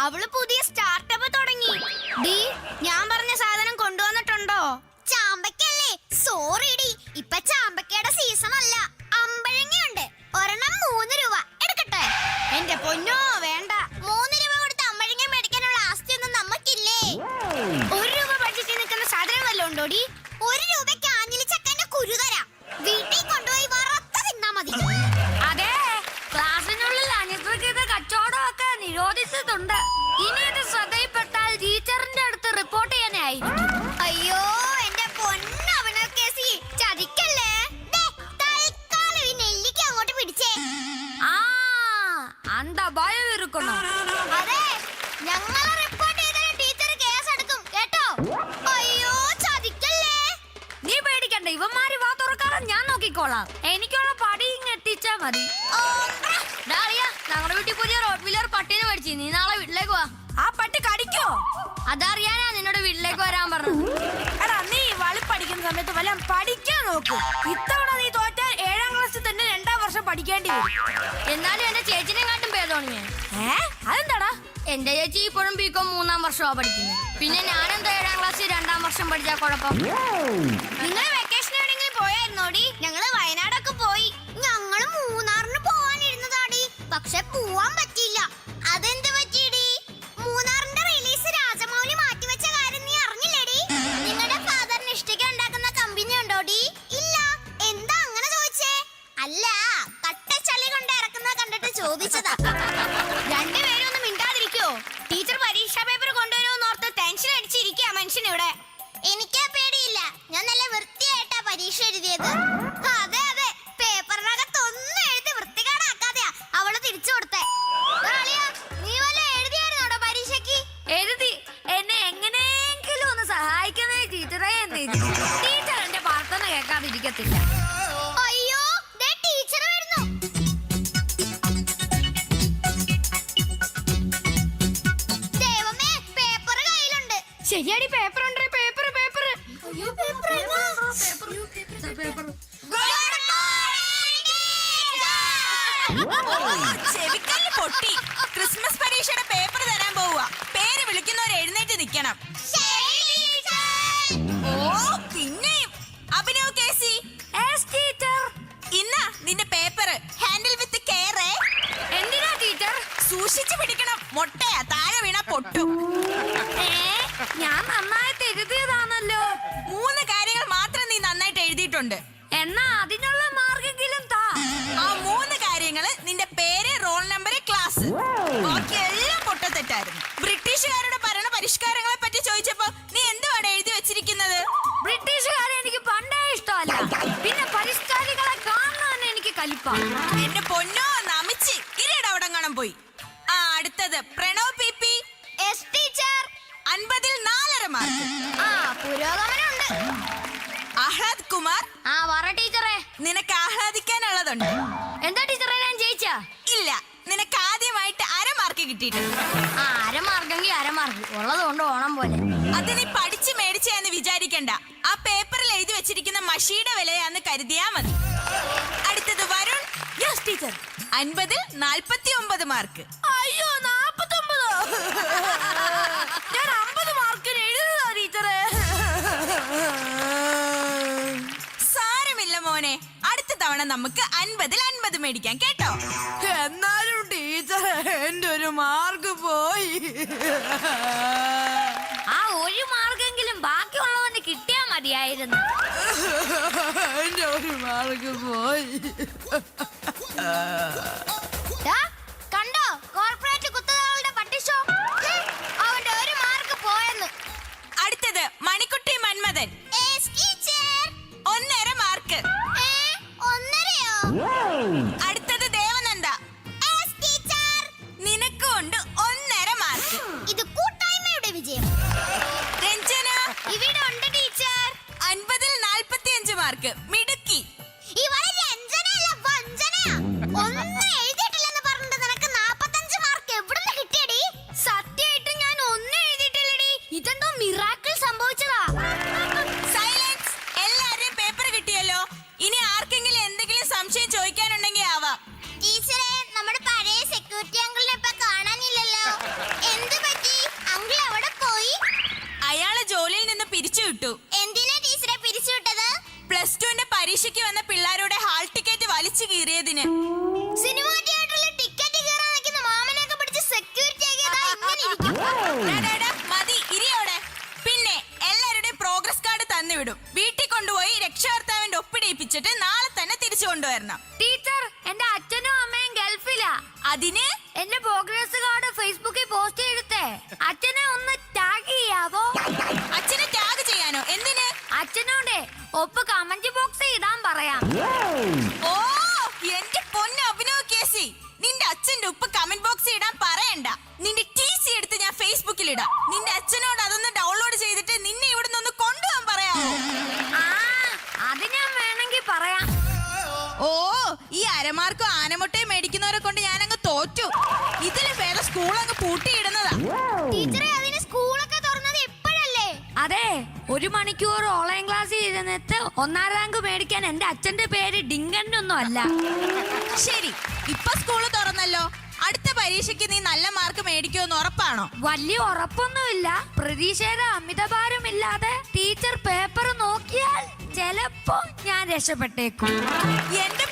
അവള് പുതിയ സ്റ്റാർട്ടപ്പ് തുടങ്ങി. ഡി, ഞാൻ പറഞ്ഞ സാധനം കൊണ്ടുവന്നിട്ടുണ്ടോ? ചാമ്പക്കല്ലേ? സോറി ഡി, ഇപ്പൊ ചാമ്പക്കയുടെ സീസൺ അല്ല. അമ്പഴങ്ങയുണ്ട്, ഒരെണ്ണം 3 രൂപ. എടുക്കട്ടെ? എന്റെ പൊന്നോ, വേണ്ട. 3 രൂപ കൊടുത്ത് അമ്പഴങ്ങ മേടിക്കാനുള്ള ആസ്തിയൊന്നും നമുക്കില്ലേ. 1 രൂപ ബഡ്ജറ്റിൽ നിൽക്കുന്ന സാധനം വല്ലതും ഉണ്ടോ ഡി? 1 രൂപയ്ക്ക് ആഞ്ഞിലി ചക്കന്റെ കുരു തരാം. വീട്ടിൽ കൊണ്ടുപോയി വറുത്ത് തിന്നാ മതി. അതെ, ക്ലാസ്സിനുള്ളിൽ അനിയന്ത്രിത കച്ചവടമൊക്കെ നിരോധിച്ചിട്ടുണ്ട്. ഇനി ഇത് ശ്രദ്ധയിൽപ്പെട്ടാൽ ടീച്ചറിന്റെ അടുത്ത് റിപ്പോർട്ട് ചെയ്യാനായിരിക്കും. അയ്യോ, എന്റെ പൊന്നവനൊക്കെ ചതിക്കല്ലേ. തൽക്കാലം ഈ നെല്ലിക്ക അങ്ങോട്ട് പിടിച്ചേ. ആ, അന്ത ഭയം ഇരിക്കണോ? അതെ, ഞങ്ങളെ റിപ്പോർട്ട് ചെയ്താൽ ടീച്ചർ കേസ് എടുക്കും കേട്ടോ. അയ്യോ, ചതിക്കല്ലേ. നീ പേടിക്കണ്ട, ഇവന്മാര് വാ തുറക്കാറ് ഞാൻ നോക്കിക്കോളാം. എനിക്കുള്ള പടി ഇങ്ങ് എത്തിച്ചാ മതി. ഞങ്ങളുടെ വീട്ടിൽ പുതിയ റോഡ് വീലർ പട്ടീനെ മേടിച്ചു. നീ നാളെ വീട്ടിലേക്ക് വാ. ആ പട്ടി കടിക്കോ? അതറിയാനാ നിന്നോട് വീട്ടിലേക്ക് വരാൻ പറഞ്ഞത്. എടാ, നീ വളി പഠിക്കുന്ന സമയത്ത് വല്ല പഠിക്കാൻ നോക്കൂ. ഇത്തവണ നീ തോറ്റാൽ 7ാം ക്ലാസ്സിൽ തന്നെ 2ാം വർഷം പഠിക്കേണ്ടി വരും. എന്നാലും എന്റെ ചേച്ചിനെ കാട്ടും ഭേദമാണ് ഞാൻ. അതെന്താടാ? എന്റെ ചേച്ചി ഇപ്പോഴും ബികോം 3ാം വർഷമാ പഠിക്കുന്നത്. പിന്നെ ഞാനെന്താ 7ാം ക്ലാസ്സിൽ 2ാം വർഷം പഠിച്ചാ കുഴപ്പം? നിങ്ങൾ വെക്കേഷൻ എവിടെയെങ്കിലും പോയായിരുന്നോടി? ഞങ്ങള് വയനാടൊക്കെ പോയി. ഞങ്ങള് മൂന്നാറിന് പോവാനിരുന്നതാടി, പക്ഷെ പോവാൻ പറ്റിയില്ല. അതെന്ത് പറ്റിയടി? മൂന്നാറിന്റെ റിലീസ് രാജമൗലി മാറ്റിവെച്ച കാര്യം നീ അറിഞ്ഞില്ലേടി? നിങ്ങളുടെ ഫാദറിന് ഇഷ്ടിക ഉണ്ടാക്കുന്ന കമ്പനി ഉണ്ടോടി? ഇല്ല. എന്താ അങ്ങനെ ചോദിച്ചേ? അല്ല, കട്ടച്ചളി കൊണ്ട് ഇറക്കുന്ന കണ്ടിട്ട് ചോദിച്ചതാ. രണ്ടുപേരും ഒന്ന് മിണ്ടാതിരിക്കോ? ടീച്ചർ പരീക്ഷാ പേപ്പർ കൊണ്ടുവരുമെന്നോർത്ത് ടെൻഷൻ അടിച്ചിരിക്കുക മനുഷ്യനിവിടെ. എനിക്കാ പേടിയില്ല, ഞാൻ നല്ല വൃത്തിയായിട്ടാ പരീക്ഷ എഴുതിയത്. അതെ അതെ, പേപ്പറിനകത്ത് ഒന്നും എഴുതി വൃത്തികേടാക്കാതെയാ അവള് തിരിച്ചു കൊടുത്തേ. നീ വല്ല എഴുതിയായിരുന്നോടോ പരീക്ഷയ്ക്ക്? എഴുതി. എന്നെ എങ്ങനെയെങ്കിലും ഒന്ന് സഹായിക്കുന്നേ ടീച്ചറേ എന്ന് എഴുതി. ടീച്ചർ എന്റെ പ്രാർത്ഥന കേൾക്കാതിരിക്കത്തില്ല. അയ്യോ, ദേ ടീച്ചർ വരുന്നു. ദൈവമേ, പേപ്പർ കയ്യിലുണ്ട്. ശരിയാടി, പേപ്പർ ഉണ്ട്. പേപ്പർ പേപ്പർ അയ്യോ, പേപ്പർ ഏതാ? ചെവിക്കല്ല് പൊട്ടി. ക്രിസ്മസ് പരീക്ഷയുടെ പേപ്പർ തരാൻ പോവുക. പേര് വിളിക്കുന്നവർ എഴുന്നേറ്റ് നിൽക്കണം. ഓ, പിന്നെയും അഭിനവ് കേസി. ഇന്നാ നിന്റെ പേപ്പർ. Handle with care. എന്തിനാ ടീച്ചർ? സൂക്ഷിച്ചു പിടിക്കണം. മൊട്ടയാ, താഴെ വീണ പൊട്ടും. ഞാൻ നന്നായിട്ട് എഴുതിയതാണല്ലോ. 3 കാര്യങ്ങൾ മാത്രം നീ നന്നായിട്ട് എഴുതിയിട്ടുണ്ട്. എന്നാ അതിനുള്ള മാർക്കെങ്കിലും താ. ആ 3 കാര്യങ്ങള് നിന്റെ പേര്, റോൾ നമ്പർ, ക്ലാസ്. ബാക്കി എല്ലാം പൊട്ടത്തെറ്റായിരുന്നു. ബ്രിട്ടീഷുകാരുടെ ഭരണ പരിഷ്കാരങ്ങളെ പറ്റി ചോദിച്ചപ്പോ നീ എന്തുവാണ് എഴുതി വെച്ചിരിക്കുന്നത്? ബ്രിട്ടീഷുകാരെ എനിക്ക് പണ്ടേ ഇഷ്ടമല്ല. പിന്നെ പരിഷ്കാരികളെ കാണാൻ എനിക്ക് കലിപ്പ. എന്റെ പൊന്നോ, നമിച്ച് ഇരയുടെ അവിടെ കാണാൻ പോയി. ആ, അടുത്തത് പ്രണവ് പി. Yes teacher. 50ൽ 4.5 മാർക്ക്. ആ, പുരോഗമനമുണ്ട്. ആഹ്ലാദ് കുമാർ. ആ, പറ ടീച്ചറെ. നിനക്ക് ആഹ്ലാദിക്കാനുള്ളതുണ്ട്. എന്താ ടീച്ചറെ, ഞാൻ ജയിച്ചാ? ഇല്ല, നിനക്ക് ആദ്യമായിട്ട് 1/2 മാർക്ക് കിട്ടിയിട്ടുണ്ട്. ആ, 1/2 മാർക്കെങ്കിൽ 1/2 മാർക്ക് ഉള്ളതുകൊണ്ട് ഓണം പോലെ. അത് നീ പഠിച്ച് മേടിച്ചെന്ന് വിചാരിക്കണ്ട. ആ പേപ്പറിൽ എഴുതി വെച്ചിരിക്കുന്ന മഷിയുടെ വിലയാന്ന് കരുതിയാ മതി. അടുത്തത് വരുൺ. Yes teacher. 50ൽ 49 മാർക്ക്. അയ്യോ, 49. ഞാൻ 50 മാർക്കിന് എഴുതുക ടീച്ചറെ. സാരമില്ല മോനെ, അടുത്ത തവണ നമുക്ക് 50ൽ 50 മേടിക്കാം കേട്ടോ. എന്നാലും ടീച്ചർ, എന്റെ ഒരു മാർക്ക് പോയി. ആ 1 മാർക്കെങ്കിലും ബാക്കിയുള്ളവന് കിട്ടിയാ മതിയായിരുന്നു. എന്റെ ഒരു മാർക്ക് പോയി. കണ്ടോ, കോർപ്പറേറ്റ് കുത്തകളുടെ പട്ടിഷോ. അവന്റെ 1 മാർക്ക് പോയെന്ന്. അടുത്തത് മണിക്കുട്ടി മന്മഥൻ. 1.5 മാർക്ക്. 1.5യോ? അടുത്തത് ദേവനന്ദ. നിനക്കുണ്ട് 1.5 മാർക്ക്. ഇത് കൂട്ടായ്മയുടെ വിജയം. രഞ്ജന. ഇവിടെ ഉണ്ട് ടീച്ചർ. 50ൽ 45 മാർക്ക്. മിടുക്കി. ഇവളെ രഞ്ജനയല്ല, വഞ്ചനയാ. ഒന്ന് എഴുതി അതിന്. സിനിമ തിയേറ്ററിൽ ടിക്കറ്റ് കയറാൻ നിൽക്കുന്ന മാമനെയൊക്കെ പിടിച്ച് സെക്യൂരിറ്റി മതി ഇരിയോടെ. പിന്നെ എല്ലാവരുടെയും പ്രോഗ്രസ് കാർഡ് തന്നുവിടും. വീട്ടിൽ കൊണ്ടുപോയി രക്ഷകർത്താവിന്റെ ഒപ്പിടിയിപ്പിച്ചിട്ട് നാളെ തന്നെ തിരിച്ചു കൊണ്ടുവരണം. ടീച്ചർ, എന്റെ അച്ഛനും അമ്മയും ഗൾഫിലാ. അതിന് എന്റെ പ്രോഗ്രസ് കാർഡ് ഫേസ്ബുക്കിൽ പോസ്റ്റ് ചെയ്തിട്ടേ അച്ഛനെ ഒന്ന് ടാഗ് ചെയ്യാവോ? അച്ഛനെ ടാഗ് ചെയ്യാനോ? എന്തിന്? അച്ഛനോടെ ഒപ്പ് കമന്റ് ബോക്സിൽ ഇടാൻ പറയാം. ഓ എന്റെ പൊന്ന് അഭിനവ് കേസി, നിന്റെ അച്ഛന്റെ ഉപ്പ് കമന്റ് ബോക്സിൽ ഇടാൻ പറയണ്ട. നിന്റെ TC എടുത്ത് ഞാൻ ഫേസ്ബുക്കിൽ ഇടാം. നിന്റെ അച്ഛനോട് അതൊന്ന് ഡൗൺലോഡ് ചെയ്തിട്ട് നിന്നെ ഇവിടുന്ന് ഒന്ന് കൊണ്ടുപോകാൻ പറയാമോ? ആ, അത് ഞാൻ വേണമെങ്കിൽ പറയാം. ഓ ഈ അരമാർക്കും ആനമുട്ടയും മേടിക്കുന്നവരെ കൊണ്ട് ഞാനങ്ങ് തോറ്റു. ഇതില് വേറെ സ്കൂൾ അങ്ങ് പൂട്ടിയിടുന്നതാ. ടീച്ചറെ, അതിന് സ്കൂളൊക്കെ തുറന്നത് എപ്പോഴല്ലേ? അതെ, 1 മണിക്കൂർ ഓൺലൈൻ ക്ലാസ്സിൽ ഇരുന്നിട്ട് 1ാം റാങ്ക് മേടിക്കാൻ എന്റെ അച്ഛന്റെ പേര് ഡിങ്കനൊന്നും അല്ല. ശരി, ഇപ്പൊ സ്കൂള് തുറന്നല്ലോ. അടുത്ത പരീക്ഷയ്ക്ക് നീ നല്ല മാർക്ക് മേടിക്കുമെന്ന് ഉറപ്പാണോ? വലിയ ഉറപ്പൊന്നുമില്ല. പ്രതീക്ഷയുടെ അമിതഭാരമില്ലാതെ ടീച്ചർ പേപ്പർ നോക്കിയാൽ ചിലപ്പോ ഞാൻ രക്ഷപ്പെട്ടേക്കും. എന്റെ